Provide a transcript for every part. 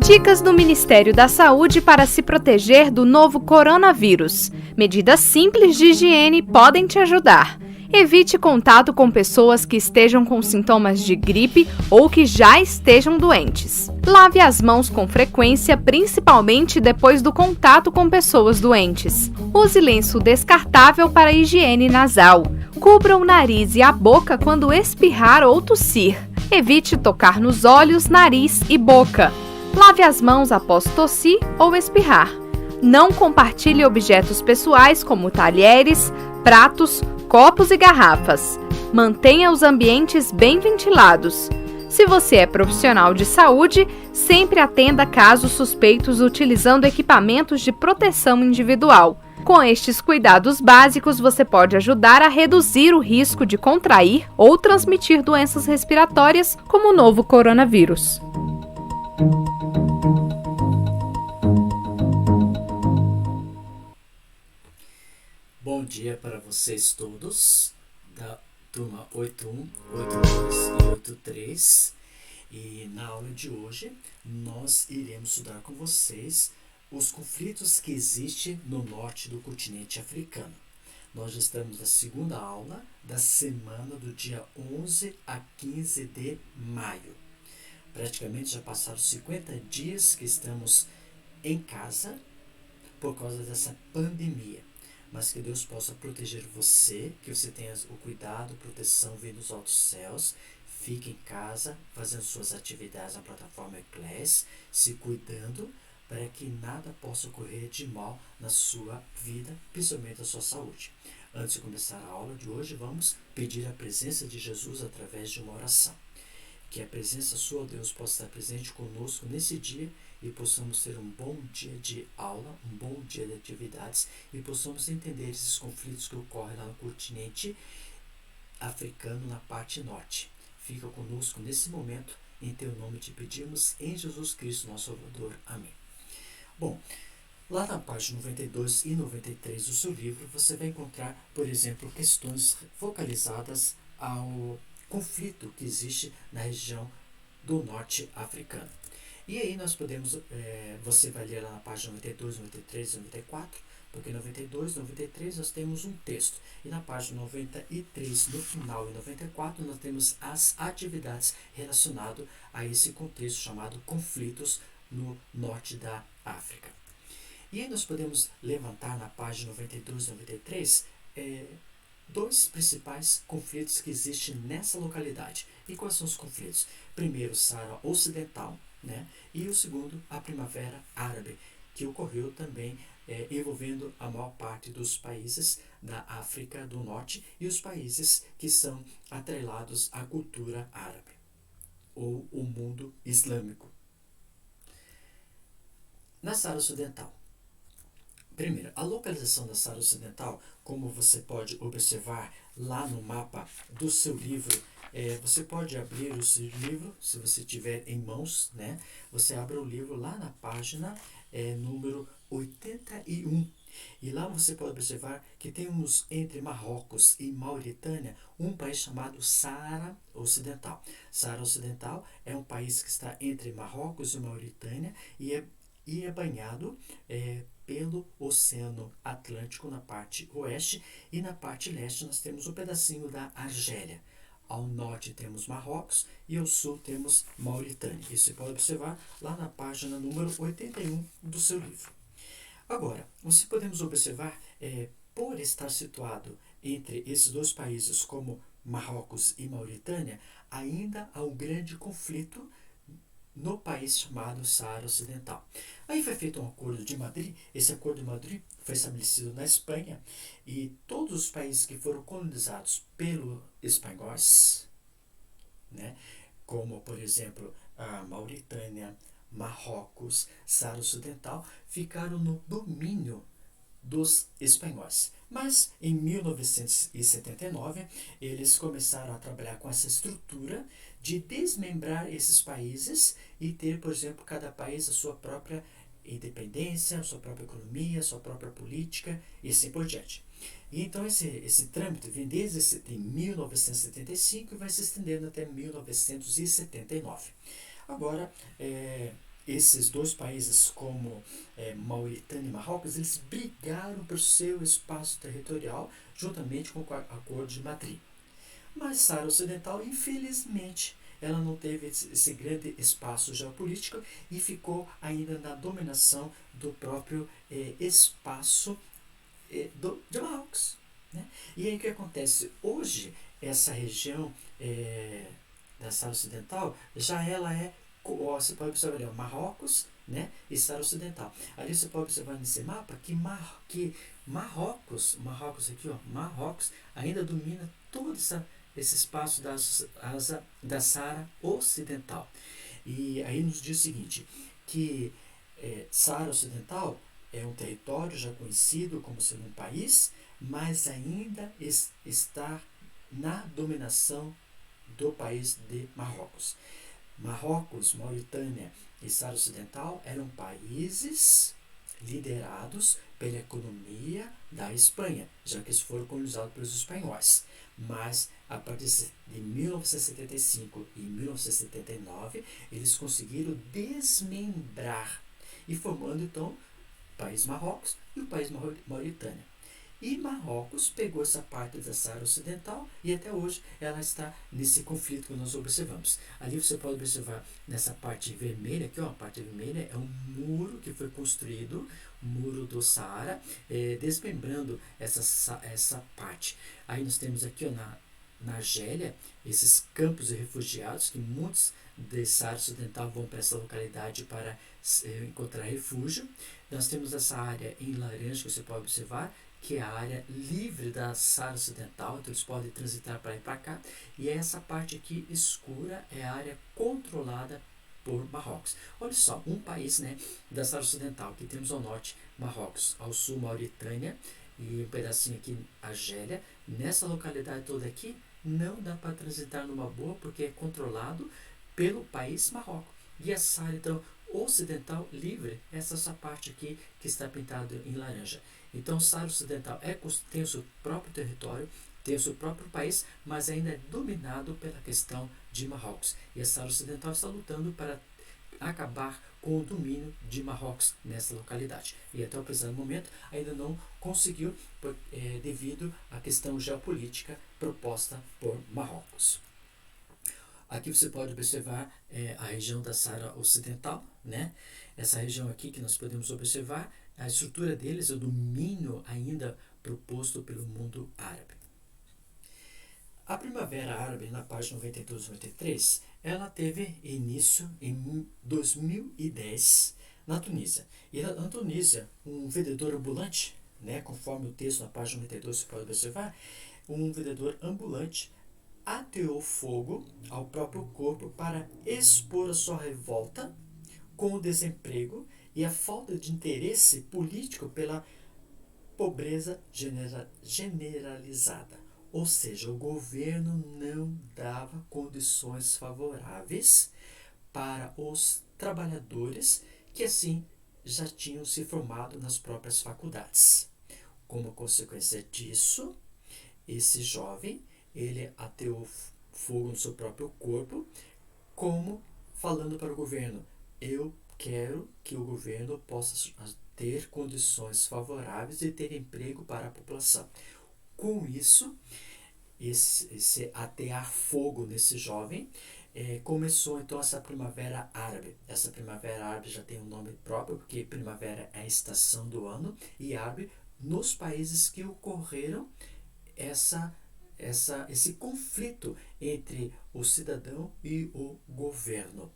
Dicas do Ministério da Saúde para se proteger do novo coronavírus. Medidas simples de higiene podem te ajudar. Evite contato com pessoas que estejam com sintomas de gripe ou que já estejam doentes. Lave as mãos com frequência, principalmente depois do contato com pessoas doentes. Use lenço descartável para higiene nasal. Cubra o nariz e a boca quando espirrar ou tossir. Evite tocar nos olhos, nariz e boca. Lave as mãos após tossir ou espirrar. Não compartilhe objetos pessoais como talheres, pratos, copos e garrafas. Mantenha os ambientes bem ventilados. Se você é profissional de saúde, sempre atenda casos suspeitos utilizando equipamentos de proteção individual. Com estes cuidados básicos, você pode ajudar a reduzir o risco de contrair ou transmitir doenças respiratórias como o novo coronavírus. Bom dia para vocês todos da turma 81, 82 e 83. E na aula de hoje nós iremos estudar com vocês os conflitos que existem no norte do continente africano. Nós já estamos na segunda aula da semana do dia 11 a 15 de maio. Praticamente já passaram 50 dias que estamos em casa por causa dessa pandemia. Mas que Deus possa proteger você, que você tenha o cuidado, proteção vindo dos altos céus. Fique em casa, fazendo suas atividades na plataforma Eclass, se cuidando, para que nada possa ocorrer de mal na sua vida, principalmente na sua saúde. Antes de começar a aula de hoje, vamos pedir a presença de Jesus através de uma oração. Que a presença sua, Deus, possa estar presente conosco nesse dia e possamos ter um bom dia de aula, um bom dia de atividades e possamos entender esses conflitos que ocorrem lá no continente africano, na parte norte. Fica conosco nesse momento, em teu nome te pedimos, em Jesus Cristo, nosso Salvador. Amém. Bom, lá na página 92 e 93 do seu livro, você vai encontrar, por exemplo, questões focalizadas ao conflito que existe na região do norte africano. E aí nós podemos, você vai ler lá na página 92, 93 e 94, porque em 92 e 93 nós temos um texto. E na página 93, no final, e 94, nós temos as atividades relacionadas a esse contexto chamado conflitos no norte da África. E aí nós podemos levantar na página 92 e 93 dois principais conflitos que existem nessa localidade. E quais são os conflitos? Primeiro, Saara Ocidental, e o segundo, a Primavera Árabe, que ocorreu também envolvendo a maior parte dos países da África do Norte e os países que são atrelados à cultura árabe, ou o mundo islâmico. Na Saara Ocidental, primeiro, a localização da Saara Ocidental, como você pode observar lá no mapa do seu livro, você pode abrir o seu livro, se você tiver em mãos, você abre o livro lá na página número 81. E lá você pode observar que temos entre Marrocos e Mauritânia um país chamado Saara Ocidental. Saara Ocidental é um país que está entre Marrocos e Mauritânia e é banhado pelo Oceano Atlântico na parte oeste, e na parte leste nós temos um pedacinho da Argélia. Ao norte temos Marrocos e ao sul temos Mauritânia. Isso você pode observar lá na página número 81 do seu livro. Agora, nós podemos observar, por estar situado entre esses dois países como Marrocos e Mauritânia, ainda há um grande conflito no país chamado Saara Ocidental. Aí foi feito um acordo de Madrid. Esse acordo de Madrid foi estabelecido na Espanha, e todos os países que foram colonizados pelos espanhóis, como por exemplo a Mauritânia, Marrocos, Saara Ocidental, ficaram no domínio dos espanhóis. Mas em 1979 eles começaram a trabalhar com essa estrutura de desmembrar esses países e ter, por exemplo, cada país a sua própria independência, a sua própria economia, a sua própria política e assim por diante. E então esse trâmite vem desde 1975 e vai se estendendo até 1979. Agora, esses dois países como Mauritânia e Marrocos, eles brigaram por seu espaço territorial juntamente com o Acordo de Madrid. Mas Saara Ocidental, infelizmente, ela não teve esse grande espaço geopolítico e ficou ainda na dominação do próprio espaço de Marrocos. Né? E aí o que acontece? Hoje, essa região da Saara Ocidental, já ela você pode observar ali, Marrocos, né, e Saara Ocidental. Ali você pode observar nesse mapa que Marrocos aqui, Marrocos ainda domina todo esse espaço da Saara Ocidental. E aí nos diz o seguinte, que Saara Ocidental é um território já conhecido como sendo um país, mas ainda está na dominação do país de Marrocos. Marrocos, Mauritânia e Saara Ocidental eram países liderados pela economia da Espanha, já que eles foram colonizados pelos espanhóis. Mas a partir de 1975 e 1979, eles conseguiram desmembrar e formando então o país Marrocos e o país Mauritânia. E Marrocos pegou essa parte da Saara Ocidental e até hoje ela está nesse conflito que nós observamos. Ali você pode observar nessa parte vermelha, aqui, a parte vermelha é um muro que foi construído, o muro do Saara, desmembrando essa parte. Aí nós temos aqui na Argélia esses campos de refugiados que muitos de Saara Ocidental vão para essa localidade para encontrar refúgio. Nós temos essa área em laranja que você pode observar, que é a área livre da Saara Ocidental, então eles podem transitar para ir para cá, e essa parte aqui escura é a área controlada por Marrocos. Olha só, um país, né, da Saara Ocidental, que temos ao norte Marrocos, ao sul Mauritânia, e um pedacinho aqui Argélia. Nessa localidade toda aqui, não dá para transitar numa boa, porque é controlado pelo país Marrocos. E a Saara, então, Ocidental livre, essa parte aqui que está pintada em laranja. Então, Saara Ocidental tem o seu próprio território, tem o seu próprio país, mas ainda é dominado pela questão de Marrocos. E a Saara Ocidental está lutando para acabar com o domínio de Marrocos nessa localidade. E até o presente momento ainda não conseguiu, devido à questão geopolítica proposta por Marrocos. Aqui você pode observar a região da Saara Ocidental, né? Essa região aqui que nós podemos observar, a estrutura deles é o domínio ainda proposto pelo mundo árabe. A Primavera Árabe, na página 92 e 93, ela teve início em 2010 na Tunísia. E na Tunísia, um vendedor ambulante, né, conforme o texto na página 92 você pode observar, um vendedor ambulante ateou fogo ao próprio corpo para expor a sua revolta com o desemprego e a falta de interesse político pela pobreza generalizada. Ou seja, o governo não dava condições favoráveis para os trabalhadores que assim já tinham se formado nas próprias faculdades. Como consequência disso, esse jovem ele ateou fogo no seu próprio corpo, como falando para o governo: eu quero que o governo possa ter condições favoráveis e ter emprego para a população. Com isso, esse atear fogo nesse jovem, começou então essa Primavera Árabe. Essa Primavera Árabe já tem um nome próprio, porque primavera é a estação do ano, e árabe nos países que ocorreram esse conflito entre o cidadão e o governo.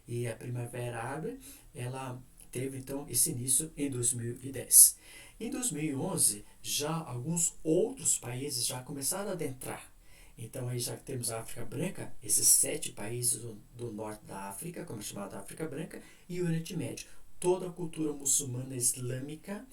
E a Primavera Árabe, ela teve então esse início em 2010. Em 2011, já alguns outros países já começaram a adentrar. Então aí já temos a África Branca, esses 7 países do norte da África, como é chamada África Branca, e o Oriente Médio. Toda a cultura muçulmana islâmica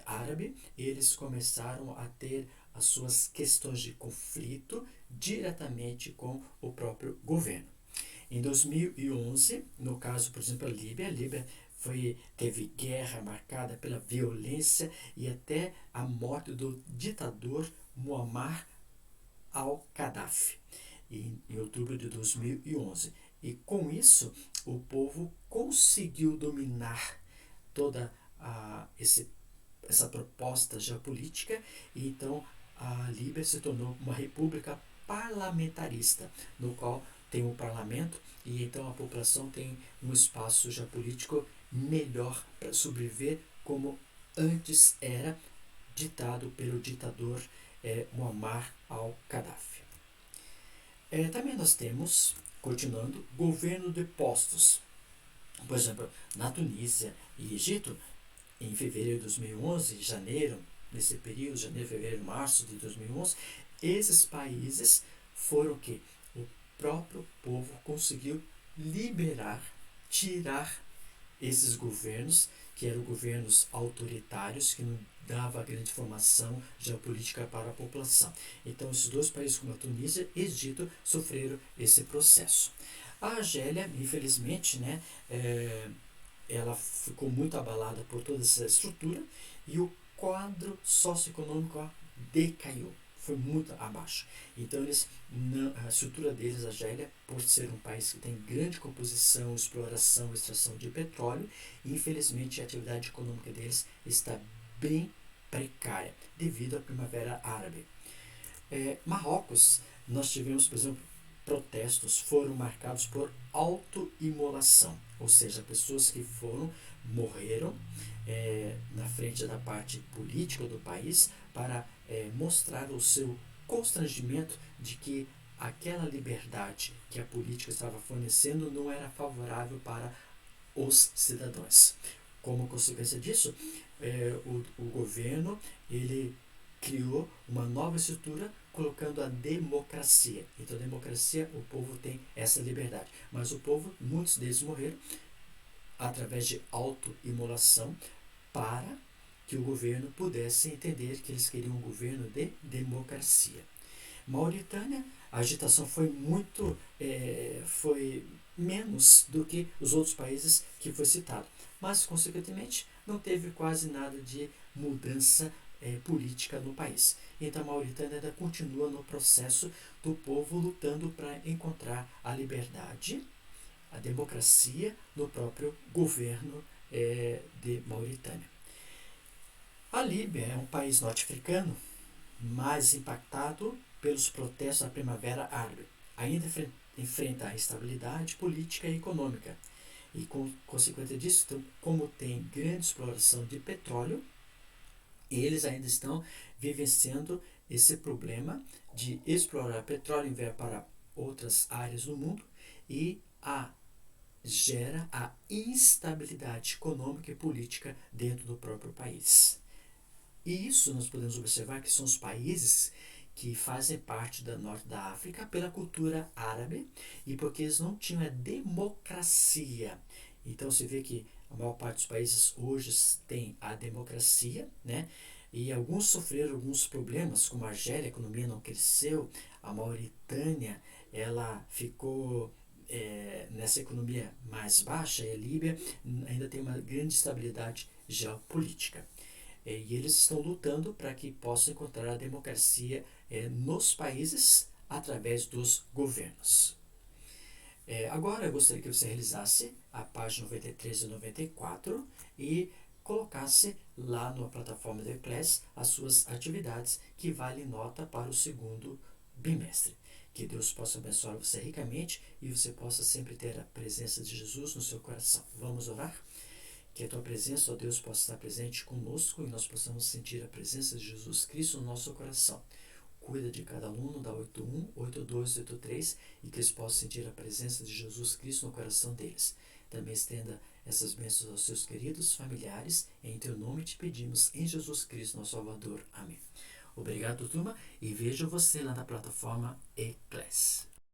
árabe, eles começaram a ter as suas questões de conflito diretamente com o próprio governo. Em 2011, no caso, por exemplo, a Líbia teve guerra marcada pela violência e até a morte do ditador Muammar al-Gaddafi, em outubro de 2011. E com isso, o povo conseguiu dominar toda essa proposta geopolítica, e então a Líbia se tornou uma república parlamentarista, no qual tem um parlamento, e então a população tem um espaço geopolítico melhor para sobreviver, como antes era ditado pelo ditador Muammar al-Gaddafi. Também nós temos, continuando, governo de postos. Por exemplo, na Tunísia e Egito, em fevereiro de 2011, janeiro, nesse período, janeiro, fevereiro, março de 2011, esses países foram que o próprio povo conseguiu liberar, tirar esses governos, que eram governos autoritários, que não davam grande formação geopolítica para a população. Então, esses dois países, como a Tunísia e Egito, sofreram esse processo. A Argélia, infelizmente, ela ficou muito abalada por toda essa estrutura, e o quadro socioeconômico decaiu, foi muito abaixo. Então, a estrutura deles, a Argélia, por ser um país que tem grande composição, exploração, extração de petróleo, infelizmente a atividade econômica deles está bem precária, devido à Primavera Árabe. Marrocos, nós tivemos, por exemplo, protestos foram marcados por autoimolação, ou seja, pessoas que morreram na frente da parte política do país para mostrar o seu constrangimento de que aquela liberdade que a política estava fornecendo não era favorável para os cidadãos. Como consequência disso, o governo ele criou uma nova estrutura colocando a democracia. Então, a democracia, o povo tem essa liberdade. Mas o povo, muitos deles morreram através de autoimolação, para que o governo pudesse entender que eles queriam um governo de democracia. Mauritânia, a agitação foi foi menos do que os outros países que foi citado, mas consequentemente não teve quase nada de mudança política no país. Então a Mauritânia ainda continua no processo do povo lutando para encontrar a liberdade, a democracia no próprio governo de Mauritânia. A Líbia é um país norte-africano mais impactado pelos protestos da Primavera Árabe. Ainda enfrenta a instabilidade política e econômica. E, consequência disso, então, como tem grande exploração de petróleo, eles ainda estão vivenciando esse problema de explorar petróleo e enviar para outras áreas do mundo, e gera a instabilidade econômica e política dentro do próprio país. E isso nós podemos observar que são os países que fazem parte da norte da África pela cultura árabe, e porque eles não tinham a democracia. Então você vê que a maior parte dos países hoje tem a democracia, e alguns sofreram alguns problemas, como a Argélia, a economia não cresceu, a Mauritânia ela ficou nessa economia mais baixa, e a Líbia ainda tem uma grande estabilidade geopolítica. E eles estão lutando para que possam encontrar a democracia nos países através dos governos. Agora eu gostaria que você realizasse a página 93 e 94 e colocasse lá na plataforma do Eclass as suas atividades que valem nota para o segundo bimestre. Que Deus possa abençoar você ricamente e você possa sempre ter a presença de Jesus no seu coração. Vamos orar? Que a tua presença, ó Deus, possa estar presente conosco e nós possamos sentir a presença de Jesus Cristo no nosso coração. Cuida de cada aluno da 81, 82, 83 e que eles possam sentir a presença de Jesus Cristo no coração deles. Também estenda essas bênçãos aos seus queridos familiares. Em teu nome te pedimos, em Jesus Cristo, nosso Salvador. Amém. Obrigado, turma, e vejo você lá na plataforma Eclass.